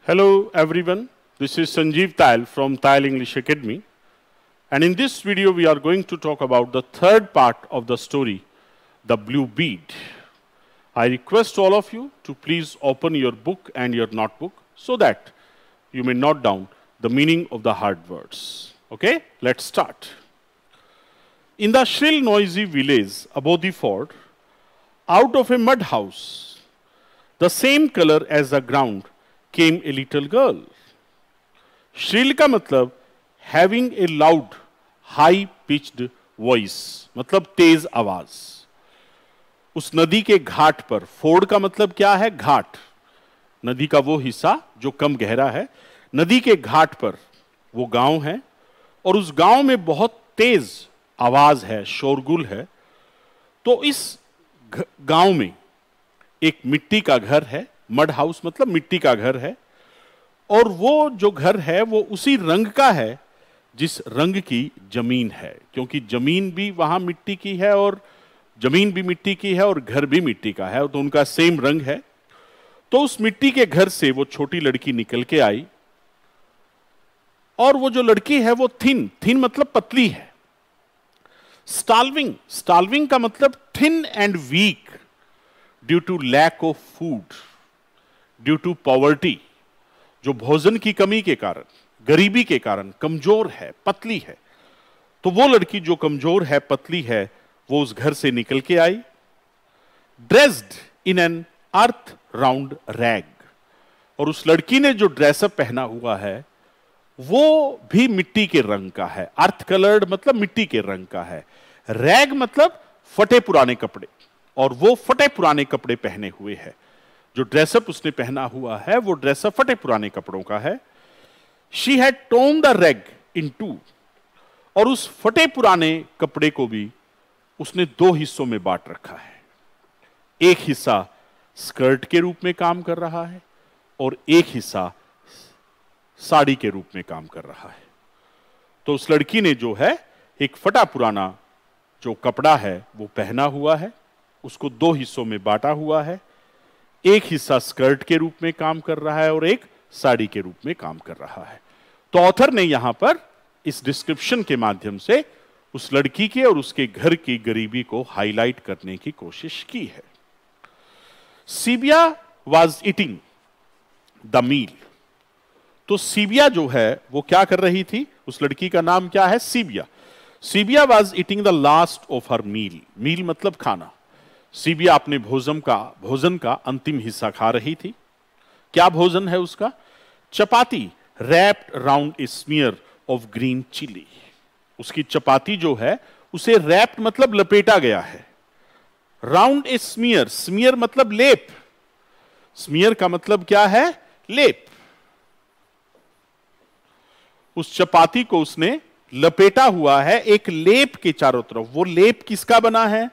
Hello everyone, this is Sanjeev Tayal from Tayal English Academy, and in this video we are going to talk about the third part of the story, the blue bead. I request all of you to please open your book and your notebook so that you may note down the meaning of the hard words. Okay, let's start. In the shrill noisy village above the ford, out of a mud house, the same color as the ground, came a little girl. Srila का मतलब having a loud, high pitched voice, मतलब तेज आवाज. उस नदी के घाट पर, Ford का मतलब क्या है? घाट. नदी का वो हिस्सा जो कम गहरा है. नदी के घाट पर वो गांव है और उस गांव में बहुत तेज आवाज है, शोरगुल है. तो इस गांव में एक मिट्टी का घर है. मड हाउस मतलब मिट्टी का घर है, और वो जो घर है वो उसी रंग का है जिस रंग की जमीन है, क्योंकि जमीन भी वहां मिट्टी की है और जमीन भी मिट्टी की है और घर भी मिट्टी का है, तो उनका सेम रंग है. तो उस मिट्टी के घर से वो छोटी लड़की निकल के आई, और वो जो लड़की है वो थिन मतलब पतली है. स्टार्विंग का मतलब thin and weak due to lack of food, due to poverty, जो भोजन की कमी के कारण, गरीबी के कारण कमजोर है, पतली है. तो वो लड़की जो कमजोर है, पतली है, वो उस घर से निकल के आई. Dressed in an earth round rag, और उस लड़की ने जो ड्रेसअप पहना हुआ है वो भी मिट्टी के रंग का है. अर्थ कलर्ड मतलब मिट्टी के रंग का है. रैग मतलब फटे पुराने कपड़े, और वो फटे पुराने कपड़े पहने हुए है. जो ड्रेसअप उसने पहना हुआ है वो ड्रेसअप फटे पुराने कपड़ों का है. She had torn the rag in two, और उस फटे पुराने कपड़े को भी उसने दो हिस्सों में बांट रखा है. एक हिस्सा स्कर्ट के रूप में काम कर रहा है और एक हिस्सा साड़ी के रूप में काम कर रहा है. तो उस लड़की ने जो है एक फटा पुराना जो कपड़ा है वो पहना हुआ है, उसको दो हिस्सों में बांटा हुआ है. एक हिस्सा स्कर्ट के रूप में काम कर रहा है और एक साड़ी के रूप में काम कर रहा है. तो ऑथर ने यहां पर इस डिस्क्रिप्शन के माध्यम से उस लड़की के और उसके घर की गरीबी को हाईलाइट करने की कोशिश की है. Sibia was eating the meal. तो सीबिया जो है वो क्या कर रही थी? उस लड़की का नाम क्या है? Sibia. Sibia was eating the last of her meal. Meal मतलब खाना. सीबिया अपने भोजन का अंतिम हिस्सा खा रही थी. क्या भोजन है उसका? Chapati wrapped round a smear of green chilli. उसकी चपाती जो है उसे रैप्ड मतलब लपेटा गया है. राउंड ए स्मीयर, स्मीयर मतलब लेप. स्मीयर का मतलब क्या है? लेप. उस चपाती को उसने लपेटा हुआ है एक लेप के चारों तरफ. वो लेप किसका बना है?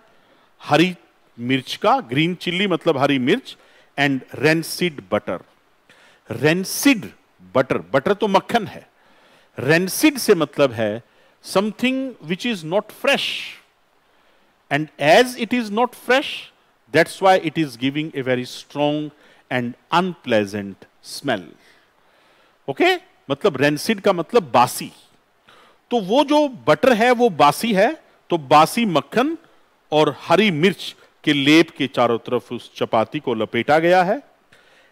हरी मिर्च का. ग्रीन चिल्ली मतलब हरी मिर्च. And rancid butter. Rancid butter, butter तो मक्खन है. रेंसिड से मतलब है something which is not fresh, and as it is not fresh that's why it is giving a very strong and unpleasant smell. Okay, मतलब रेंसिड का मतलब बासी. तो वो जो बटर है वो बासी है. तो बासी मक्खन और हरी मिर्च के लेप के चारों तरफ उस चपाती को लपेटा गया है.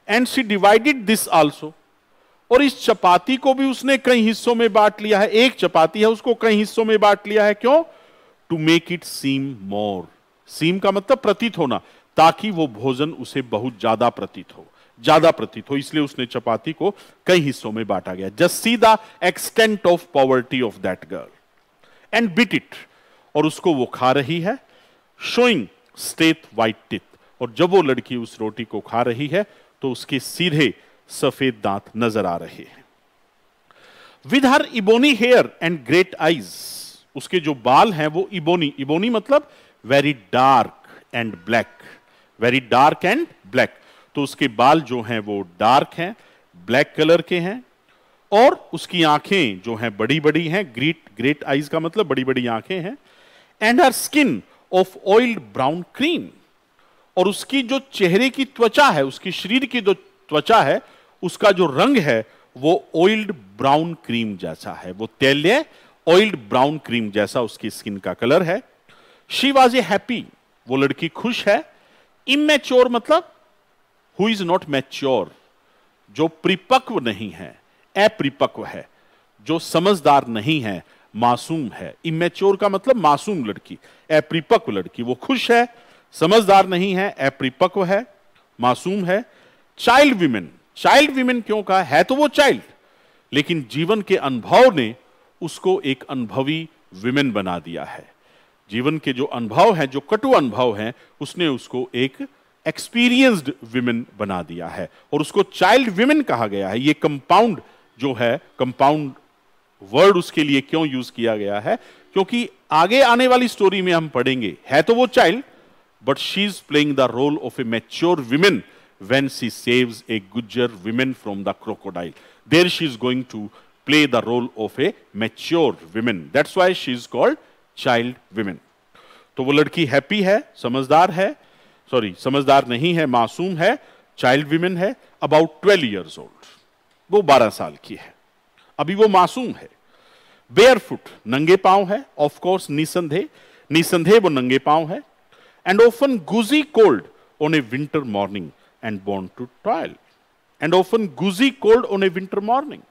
And she divided this also, और इस चपाती को भी उसने कई हिस्सों में बांट लिया है. एक चपाती है उसको कई हिस्सों में बांट लिया है. क्यों? टू मेक इट सीम मोर. सीम का मतलब प्रतीत होना, ताकि वो भोजन उसे बहुत ज्यादा प्रतीत हो, इसलिए उसने चपाती को कई हिस्सों में बांटा गया. Just see the extent of poverty of that girl. And bit it, और उसको वो खा रही है. शोइंग स्ट्रेट व्हाइट टीथ, और जब वो लड़की उस रोटी को खा रही है तो उसके सीधे सफेद दांत नजर आ रहे हैं. With her ebony hair and great eyes, उसके जो बाल हैं वो इबोनी मतलब very dark and black. Very dark and black. तो उसके बाल जो हैं वो डार्क हैं, ब्लैक कलर के हैं, और उसकी आंखें जो हैं बड़ी बड़ी हैं. ग्रेट आईज का मतलब बड़ी बड़ी आंखें हैं. And her skin of oiled brown cream, और उसकी जो चेहरे की त्वचा है, उसकी शरीर की जो त्वचा है उसका जो रंग है वो ऑयल्ड ब्राउन क्रीम जैसा है, वो तैलीय ऑयल्ड ब्राउन क्रीम जैसा उसकी स्किन का कलर है। शी वॉज ए हैप्पी, वो लड़की खुश है। इमेच्योर मतलब हु इज नॉट मैच्योर, जो परिपक्व नहीं है, अपरिपक्व है, जो समझदार नहीं है, मासूम है। इमेच्योर का मतलब मासूम लड़की, अपरिपक्व लड़की। वो खुश है, समझदार नहीं है, अपरिपक्व है, मासूम है। चाइल्ड विमेन, चाइल्ड विमेन क्यों कहा है? तो वो चाइल्ड, लेकिन जीवन के अनुभव ने उसको एक अनुभवी विमेन बना दिया है। जीवन के जो अनुभव हैं, जो कटु अनुभव हैं, उसने उसको एक एक्सपीरियंस्ड विमेन बना दिया है और उसको चाइल्ड विमेन कहा गया है। ये कंपाउंड जो है, कंपाउंड वर्ड उसके लिए क्यों यूज किया गया है? क्योंकि आगे आने वाली स्टोरी में हम पढ़ेंगे, है तो वो child, but she is playing the role of a mature women when she saves a Gujjar woman from the crocodile. There she is going to play the role of a mature woman. That's why she is called child women. तो वो लड़की happy है, समझदार है, समझदार नहीं है, मासूम है, चाइल्ड विमेन है, अबाउट 12 years old. वो 12 साल की है, अभी वो मासूम है। बेयरफुट, नंगे पांव है, ऑफ कोर्स निसंदेह वो नंगे पांव है। And often Guzzi cold on A winter morning and born to toil, and often goozy cold on a winter morning.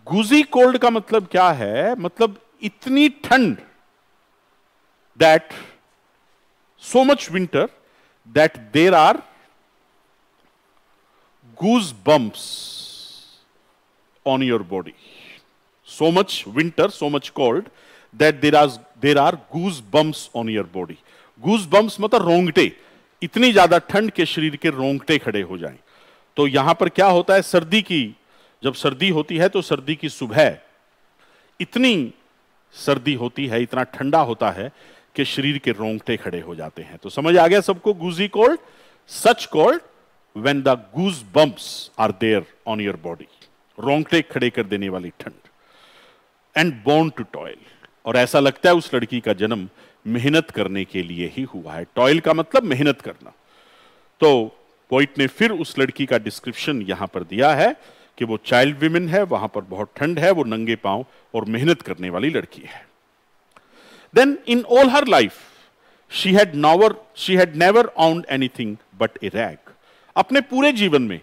Goozy cold का मतलब क्या है? मतलब इतनी ठंड, that so much winter that there are goosebumps on your body. So much winter, so much cold that there are goosebumps on your body. Goosebumps मतलब रोंगटे, इतनी ज्यादा ठंड के शरीर के रोंगटे खड़े हो जाएं। तो यहां पर क्या होता है? सर्दी की, जब सर्दी होती है तो सर्दी की सुबह इतनी सर्दी होती है, इतना ठंडा होता है कि शरीर के रोंगटे खड़े हो जाते हैं। तो समझ आ गया सबको? Goosey cold, such cold when the goose bumps are there on your body, रोंगटे खड़े कर देने वाली ठंड। एंड बोर्न टू टॉयल, और ऐसा लगता है उस लड़की का जन्म मेहनत करने के लिए ही हुआ है। टॉयल का मतलब मेहनत करना। तो पोइट ने फिर उस लड़की का डिस्क्रिप्शन यहां पर दिया है कि वो चाइल्ड विमेन है, वहां पर बहुत ठंड है, वो नंगे पांव और मेहनत करने वाली लड़की है। Then in all her life she had never owned anything but a rag. अपने पूरे जीवन में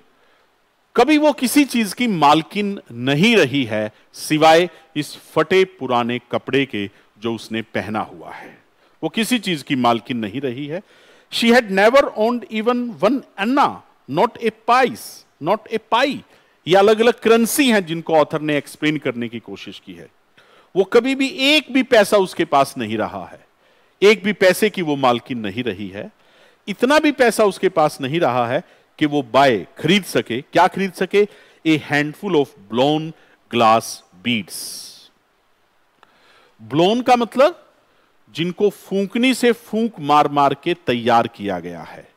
कभी वो किसी चीज की मालकिन नहीं रही है सिवाय इस फटे पुराने कपड़े के जो उसने पहना हुआ है। वो किसी चीज की मालकिन नहीं रही है। She had never owned even one anna, not a pice, not a pie. ये अलग अलग करेंसी हैं जिनको ऑथर ने एक्सप्लेन करने की कोशिश की है। वो कभी भी एक भी पैसा उसके पास नहीं रहा है, एक भी पैसे की वो मालकिन नहीं रही है। इतना भी पैसा उसके पास नहीं रहा है कि वो खरीद सके। क्या खरीद सके? A handful of blown glass beads. Blown का मतलब जिनको फूंकनी से फूंक मार मार के तैयार किया गया है,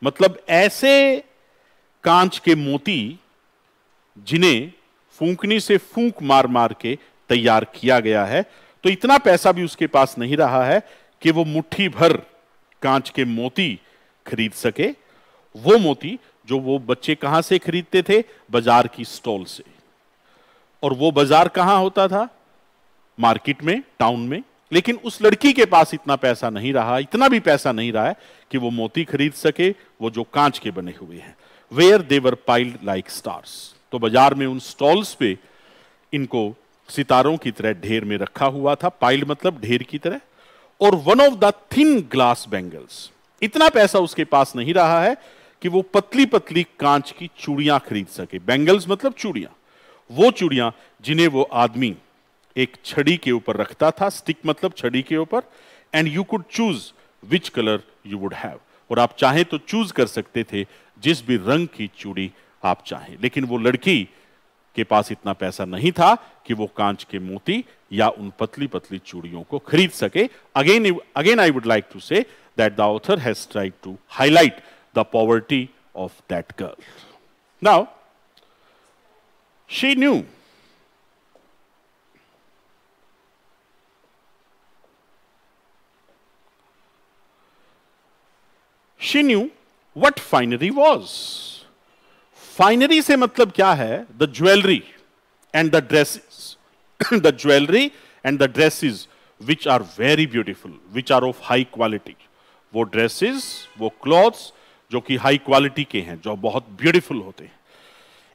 मतलब ऐसे कांच के मोती जिन्हें फूंकनी से फूंक मार मार के तैयार किया गया है। तो इतना पैसा भी उसके पास नहीं रहा है कि वो मुट्ठी भर कांच के मोती खरीद सके। वो मोती जो वो बच्चे कहां से खरीदते थे? बाजार की स्टॉल से। और वो बाजार कहां होता था? मार्केट में, टाउन में। लेकिन उस लड़की के पास इतना पैसा नहीं रहा, इतना भी पैसा नहीं रहा है कि वो मोती खरीद सके, वो जो कांच के बने हुए हैं। Where they were piled like stars. तो बाजार में उन स्टॉल्स पे इनको सितारों की तरह ढेर में रखा हुआ था। पाइल्ड मतलब ढेर की तरह। और one of the thin glass bangles, इतना पैसा उसके पास नहीं रहा है कि वो पतली पतली कांच की चूड़ियां खरीद सके। बैंगल्स मतलब चूड़ियां, वो चूड़ियां जिन्हें वो आदमी एक छड़ी के ऊपर रखता था। स्टिक मतलब छड़ी के ऊपर। And you could choose which colour you would have, और आप चाहें तो चूज कर सकते थे जिस भी रंग की चूड़ी आप चाहें। लेकिन वो लड़की के पास इतना पैसा नहीं था कि वो कांच के मोती या उन पतली पतली चूड़ियों को खरीद सके। Again I would like to say that the author has tried to highlight the poverty of that girl. Now she knew what finery was. Finery से मतलब क्या है? The jewellery and the dresses, the jewellery and the dresses which are very beautiful, which are of high quality. वो dresses, वो clothes जो कि high quality के हैं, जो बहुत ब्यूटीफुल होते हैं।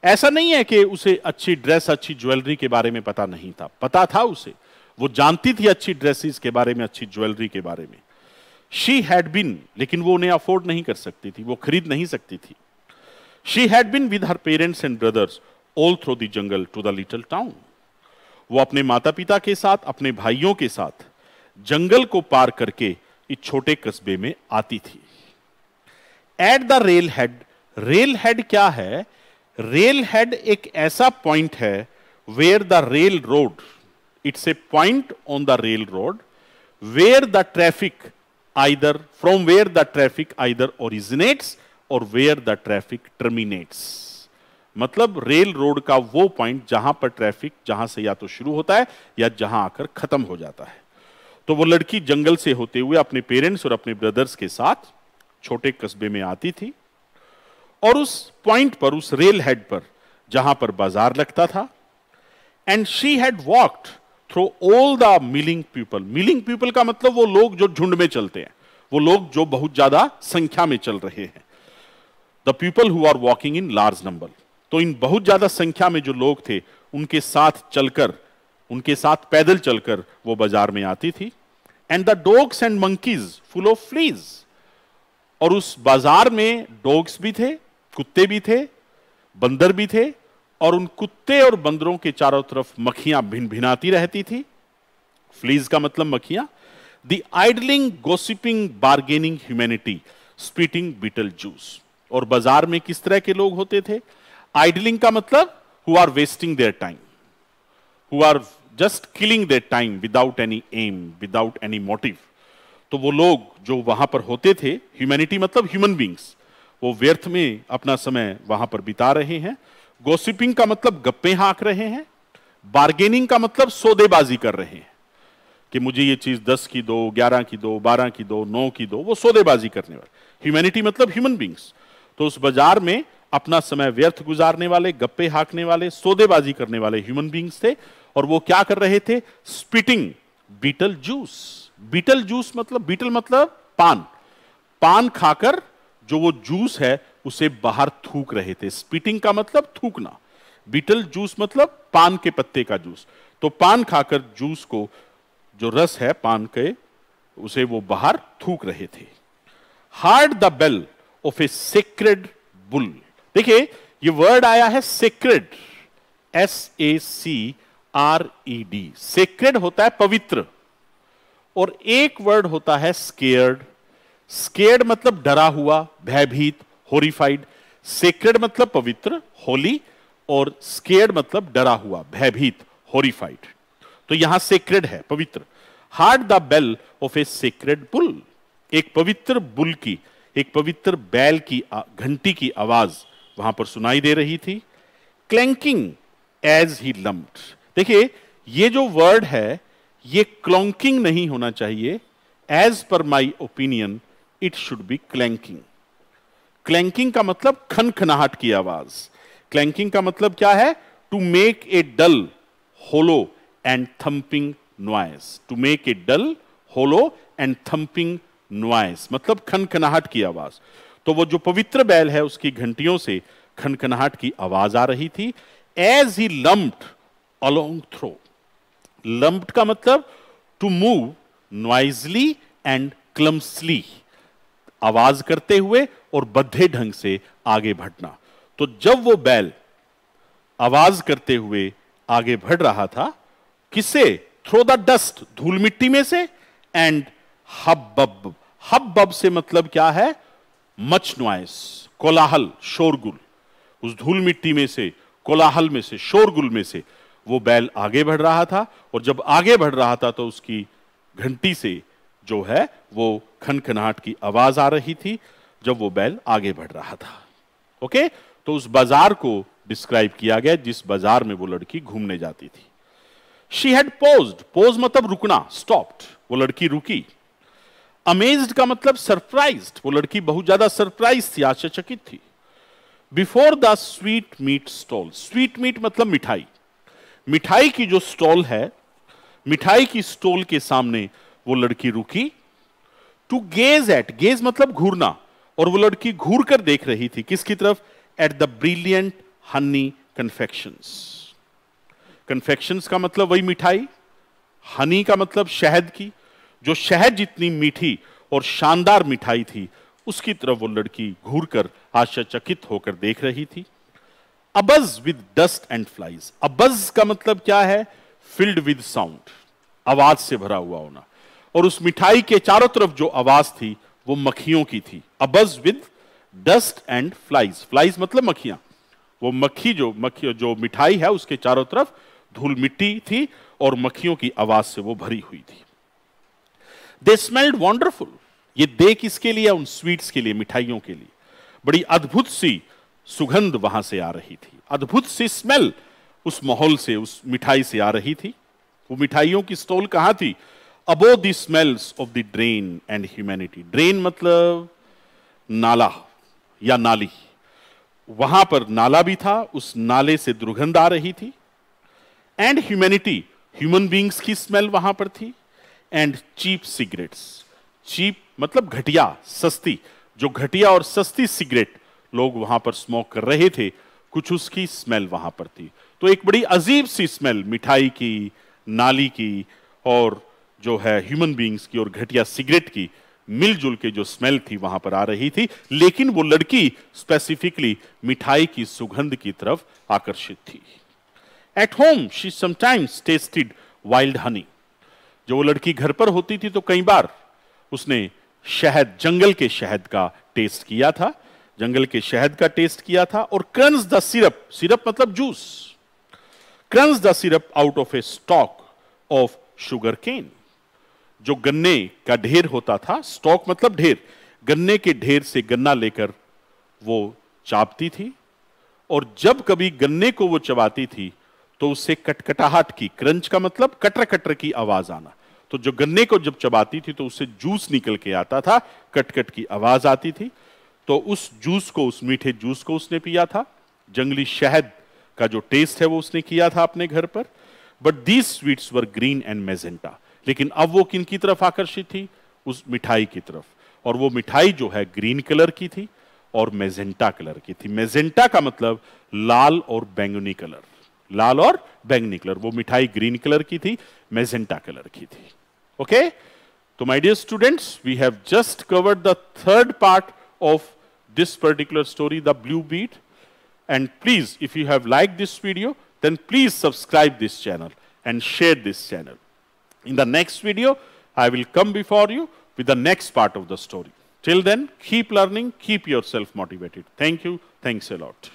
ऐसा नहीं है कि उसे अच्छी ड्रेस, अच्छी ज्वेलरी के बारे में पता नहीं था, पता था उसे। वो जानती थी अच्छी ड्रेसेस के बारे में, अच्छी ज्वेलरी के बारे में। शी हैड बीन, लेकिन वो उन्हें अफोर्ड नहीं कर सकती थी, वो खरीद नहीं सकती थी। She had been with her parents and brothers all through the jungle to the little town. वो अपने माता पिता के साथ, अपने भाइयों के साथ जंगल को पार करके इस छोटे कस्बे में आती थी। At the railhead, railhead क्या है? रेल हेड एक ऐसा पॉइंट है where the railroad, it's a point on the railroad where the traffic either, from where the traffic either originates और वेयर द ट्रैफिक टर्मिनेट्स। मतलब railroad का वो point जहां पर traffic, जहां से या तो शुरू होता है या जहां आकर खत्म हो जाता है। तो वो लड़की जंगल से होते हुए अपने पेरेंट्स और अपने ब्रदर्स के साथ छोटे कस्बे में आती थी, और उस पॉइंट पर, उस रेल हेड पर जहां पर बाजार लगता था, and she had walked through all the milling people. Milling people का मतलब वो लोग जो झुंड में चलते हैं, वो लोग जो बहुत ज्यादा संख्या में चल रहे हैं। The people who are walking in large number. तो इन बहुत ज्यादा संख्या में जो लोग थे, उनके साथ चलकर, उनके साथ पैदल चलकर वो बाजार में आती थी। And the dogs and monkeys full of fleas. और उस बाजार में डॉग्स भी थे, कुत्ते भी थे, बंदर भी थे, और उन कुत्ते और बंदरों के चारों तरफ मक्खियां भिन भिनाती रहती थी। फ्लीज का मतलब मक्खियां। The idling, gossiping, bargaining humanity, spitting betel juice. और बाजार में किस तरह के लोग होते थे? आइडलिंग का मतलब who are wasting their time, who are just killing their time without any aim, without any motive. तो वो लोग जो वहां पर होते थे, ह्यूमैनिटी मतलब ह्यूमन बींग्स, वो व्यर्थ में अपना समय वहां पर बिता रहे हैं। गॉसिपिंग का मतलब गप्पे हाँक रहे हैं। बार्गेनिंग का मतलब सौदेबाजी कर रहे हैं कि मुझे ये चीज 10 की दो, 11 की दो, 12 की दो, 9 की दो, वो सौदेबाजी करने वाले। ह्यूमैनिटी मतलब ह्यूमन बींग्स। तो उस बाजार में अपना समय व्यर्थ गुजारने वाले, गप्पे हाँकने वाले, सौदेबाजी करने वाले ह्यूमन बींग्स थे। और वो क्या कर रहे थे? Spitting betel juice. Betel juice मतलब, बीटल मतलब पान, पान खाकर जो वो जूस है उसे बाहर थूक रहे थे। स्पिटिंग का मतलब थूकना, बीटल जूस मतलब पान के पत्ते का जूस। तो पान खाकर जूस को, जो रस है पान के, उसे वो बाहर थूक रहे थे। Heard the bell of a sacred bull. देखिए ये वर्ड आया है सेक्रेड, SACRED। सेक्रेड होता है पवित्र, और एक वर्ड होता है स्केयर्ड। स्केयर्ड मतलब डरा हुआ, भयभीत, हॉरिफाइड। सेक्रेड मतलब पवित्र, होली, और स्केयर्ड मतलब डरा हुआ, भयभीत, हॉरिफाइड। तो यहां सेक्रेड है, पवित्र। Heard the bell of a sacred bull. एक पवित्र बुल की, एक पवित्र बैल की घंटी की आवाज वहां पर सुनाई दे रही थी। क्लैंकिंग एज ही लम्प्ड। देखिए ये जो वर्ड है, ये क्लॉन्किंग नहीं होना चाहिए। As per my opinion it should be clanking. Clanking का मतलब खनखनाहट की आवाज। क्लैंकिंग का मतलब क्या है? To make a dull, hollow and thumping noise. To make a dull, hollow and thumping noise मतलब खनखनाहट की आवाज। तो वो जो पवित्र बैल है, उसकी घंटियों से खनखनाहट की आवाज आ रही थी। As he lumped along through. Lumped का मतलब to move noisily and clumsily, आवाज करते हुए और बद्धे ढंग से आगे बढ़ना। तो जब वो बैल आवाज करते हुए आगे बढ़ रहा था, किससे? थ्रो द डस्ट, धूल मिट्टी में से, एंड हब्बब। हब्बब से मतलब क्या है? मच नॉइस, कोलाहल, शोरगुल। उस धूल मिट्टी में से, कोलाहल में से, शोरगुल में से वो बैल आगे बढ़ रहा था। और जब आगे बढ़ रहा था तो उसकी घंटी से जो है वो खनखनाहट की आवाज आ रही थी जब वो बैल आगे बढ़ रहा था। ओके, तो उस बाजार को डिस्क्राइब किया गया जिस बाजार में वो लड़की घूमने जाती थी। She had posed. पोज मतलब रुकना, स्टॉप्ड। वो लड़की रुकी। अमेज्ड का मतलब सरप्राइज्ड। वो लड़की बहुत ज्यादा सरप्राइज थी, आश्चर्यचकित थी। Before the sweetmeat stall, sweetmeat मतलब मिठाई, मिठाई की जो स्टॉल है, मिठाई की स्टॉल के सामने वो लड़की रुकी। टू गेज एट, गेज मतलब घूरना, और वो लड़की घूर कर देख रही थी किसकी तरफ? At the brilliant honey confections. Confections का मतलब वही मिठाई, हनी का मतलब शहद की, जो शहद जितनी मीठी और शानदार मिठाई थी उसकी तरफ वो लड़की घूर कर आश्चर्यचकित होकर देख रही थी। Abuzz with dust and flies, अबज का मतलब क्या है? फिल्ड विद साउंड, आवाज से भरा हुआ होना, और उस मिठाई के चारों तरफ जो आवाज थी वो मक्खियों की थी। Abuzz with dust and flies, flies मतलब मक्खियां, वो मक्खी जो मिठाई है उसके चारों तरफ धूल मिट्टी थी और मक्खियों की आवाज से वो भरी हुई थी। दे स्मेल्ड वंडरफुल, ये दे किसके लिए? उन स्वीट्स के लिए, मिठाइयों के लिए। बड़ी अद्भुत सी सुगंध वहां से आ रही थी, अद्भुत सी स्मेल उस माहौल से, उस मिठाई से आ रही थी। वो मिठाइयों की स्टॉल कहां थी? Above the smells of the drain and humanity, drain मतलब नाला या नाली, वहां पर नाला भी था, उस नाले से दुर्गंध आ रही थी। एंड ह्यूमैनिटी, ह्यूमन बींग्स की स्मेल वहां पर थी। एंड चीप सिगरेट्स, चीप मतलब घटिया, सस्ती, जो घटिया और सस्ती सिगरेट लोग वहां पर स्मोक कर रहे थे, कुछ उसकी स्मेल वहां पर थी। तो एक बड़ी अजीब सी स्मेल मिठाई की, नाली की, और जो है ह्यूमन बींग्स की और घटिया सिगरेट की मिलजुल के जो स्मेल थी वहां पर आ रही थी। लेकिन वो लड़की स्पेसिफिकली मिठाई की सुगंध की तरफ आकर्षित थी। At home she sometimes tested wild Honey, जो वो लड़की घर पर होती थी तो कई बार उसने शहद, जंगल के शहद का टेस्ट किया था, जंगल के शहद का टेस्ट किया था। और क्रंच द सिरप, सिरप मतलब juice, crunch the syrup out of a stalk of sugarcane, जो गन्ने का ढेर होता था, स्टॉक मतलब ढेर, गन्ने के ढेर से गन्ना लेकर वो चापती थी। और जब कभी गन्ने को वो चबाती थी तो उससे कटकटाहट की, क्रंच का मतलब कटर कटर की आवाज आना, तो जो गन्ने को जब चबाती थी तो उससे जूस निकल के आता था, कटकट की आवाज आती थी। तो उस जूस को, उस मीठे जूस को उसने पिया था, जंगली शहद का जो टेस्ट है वो उसने किया था अपने घर पर। But these sweets were green and magenta, लेकिन अब वो किन की तरफ आकर्षित थी? उस मिठाई की तरफ, और वो मिठाई जो है ग्रीन कलर की थी और मेजेंटा कलर की थी। मेजेंटा का मतलब लाल और बैंगनी कलर, लाल और बैंगनी कलर, वो मिठाई ग्रीन कलर की थी, मेजेंटा कलर की थी। ओके, तो my dear students, we have just covered the third part of this particular story, the blue beet. And please, if you have liked this video, then please subscribe this channel and share this channel. In the next video, I will come before you with the next part of the story. Till then, keep learning, keep yourself motivated. Thank you. Thanks a lot.